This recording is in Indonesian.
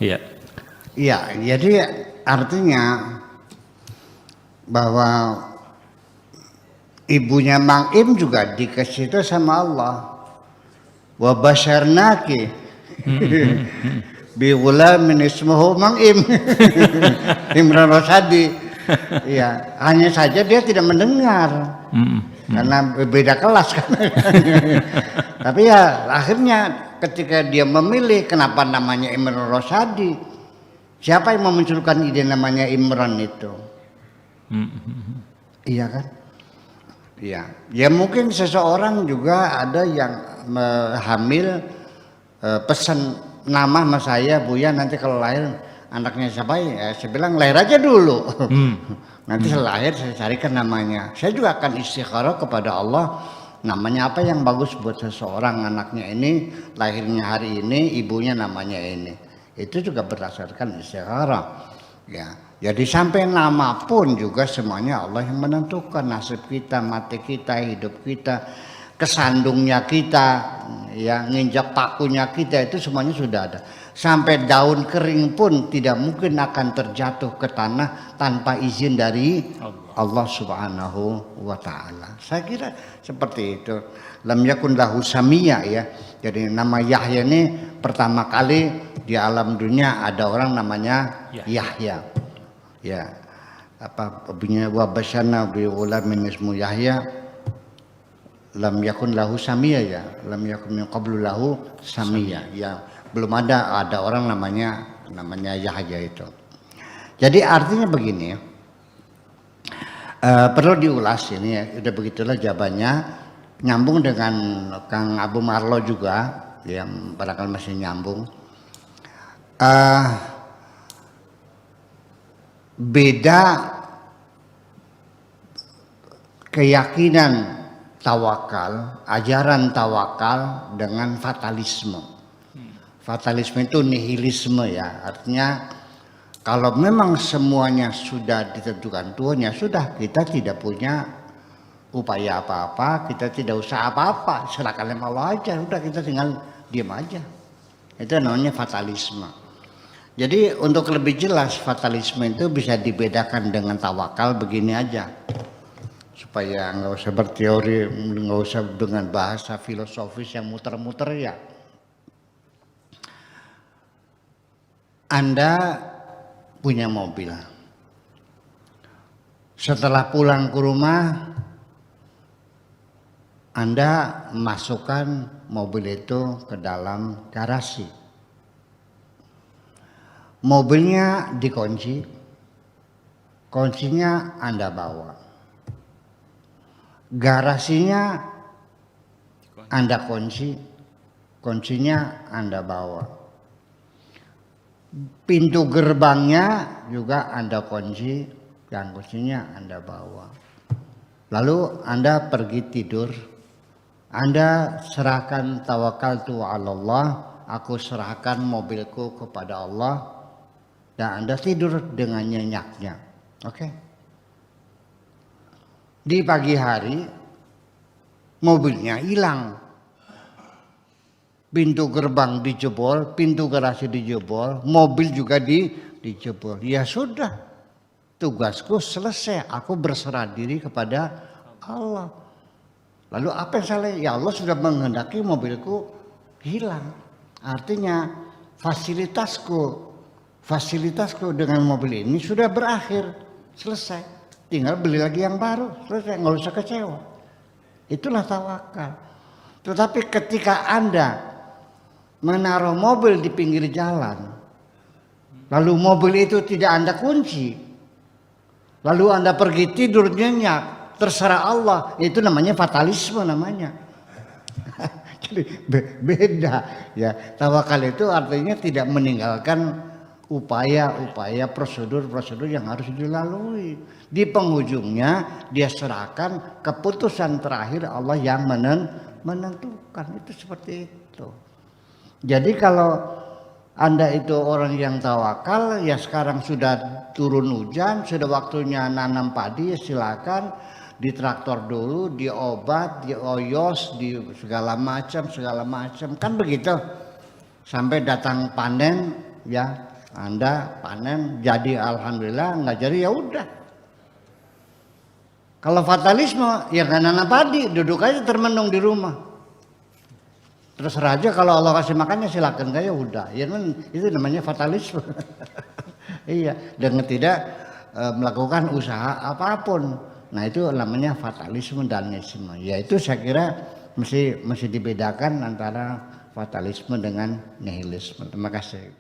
Iya. Iya, jadi artinya bahwa ibunya Mang Im juga dikasih itu sama Allah. Wa basyarnaki bi ghulamin ismuhu Mang Im. Imran Rosadi. Iya, hanya saja dia tidak mendengar. Karena beda kelas kan. Tapi ya akhirnya ketika dia memilih kenapa namanya Imran Rosadi, siapa yang memunculkan ide namanya Imran itu? Iya kan? Iya. Ya mungkin seseorang juga ada yang hamil pesan nama sama saya, Buya nanti kalau lahir anaknya siapa ya? Saya bilang lahir aja dulu. Nanti setelah lahir saya carikan namanya. Saya juga akan istikharah kepada Allah, namanya apa yang bagus buat seseorang, anaknya ini lahirnya hari ini, ibunya namanya ini. Itu juga berdasarkan istikharah. Ya. Jadi sampai nama pun juga semuanya Allah yang menentukan, nasib kita, mati kita, hidup kita, kesandungnya kita, ya nginjak pakunya kita, itu semuanya sudah ada. Sampai daun kering pun tidak mungkin akan terjatuh ke tanah tanpa izin dari Allah Subhanahu wa taala. Saya kira seperti itu. Lam yakun lahu samiyya ya. Jadi nama Yahya ini pertama kali di alam dunia ada orang namanya Yahya. Ya. Apa bunyinya wa basyana bi ghulamin ismu Yahya. Lam yakun lahu samiyya ya. Lam yakun min qablu lahu samiyya. Ya. Belum ada orang namanya Yahya itu. Jadi artinya begini, perlu diulas ini ya, udah begitulah jawabannya, nyambung dengan Kang Abu Marlo juga, yang barangkali masih nyambung. Beda keyakinan tawakal, ajaran tawakal dengan fatalisme. Fatalisme itu nihilisme ya, artinya kalau memang semuanya sudah ditentukan Tuhan ya sudah, kita tidak punya upaya apa-apa, kita tidak usah apa-apa, serahkan sama Allah aja, udah kita tinggal diam aja. Itu namanya fatalisme. Jadi untuk lebih jelas fatalisme itu bisa dibedakan dengan tawakal begini aja, supaya nggak usah berteori, nggak usah dengan bahasa filosofis yang muter-muter ya. Anda punya mobil. Setelah pulang ke rumah, Anda masukkan mobil itu ke dalam garasi. Mobilnya dikunci, kuncinya Anda bawa. Garasinya Anda kunci, kuncinya Anda bawa. Pintu gerbangnya juga Anda kunci dan kuncinya Anda bawa. Lalu Anda pergi tidur. Anda serahkan tawakaltu 'ala Allah, aku serahkan mobilku kepada Allah, dan Anda tidur dengan nyenyaknya. Oke. Di pagi hari mobilnya hilang. Pintu gerbang dijebol, pintu garasi dijebol, mobil juga dijebol. Ya sudah, tugasku selesai. Aku berserah diri kepada Allah. Lalu apa yang salah? Ya Allah sudah menghendaki mobilku hilang. Artinya fasilitasku dengan mobil ini sudah berakhir, selesai. Tinggal beli lagi yang baru, selesai. Nggak usah kecewa. Itulah tawakal. Tetapi ketika Anda menaruh mobil di pinggir jalan, lalu mobil itu tidak Anda kunci, lalu Anda pergi tidur nyenyak, terserah Allah, itu namanya fatalisme namanya. Jadi beda ya. Tawakal itu artinya tidak meninggalkan upaya-upaya, prosedur-prosedur yang harus dilalui. Di penghujungnya dia serahkan keputusan terakhir Allah yang menentukan. Itu seperti itu. Jadi kalau Anda itu orang yang tawakal, ya sekarang sudah turun hujan, sudah waktunya nanam padi, ya silakan di traktor dulu, di obat, di oyos, di segala macam, kan begitu. Sampai datang panen, ya Anda panen jadi alhamdulillah, nggak jadi ya udah. Kalau fatalisme ya kan nanam padi, duduk aja termenung di rumah. Terserah aja kalau Allah kasih makannya silakan kayak udah. Ya kan itu namanya fatalisme. Iya, dengan tidak melakukan usaha apapun. Nah itu namanya fatalisme dan nihilisme. Ya itu saya kira mesti dibedakan antara fatalisme dengan nihilisme. Terima kasih.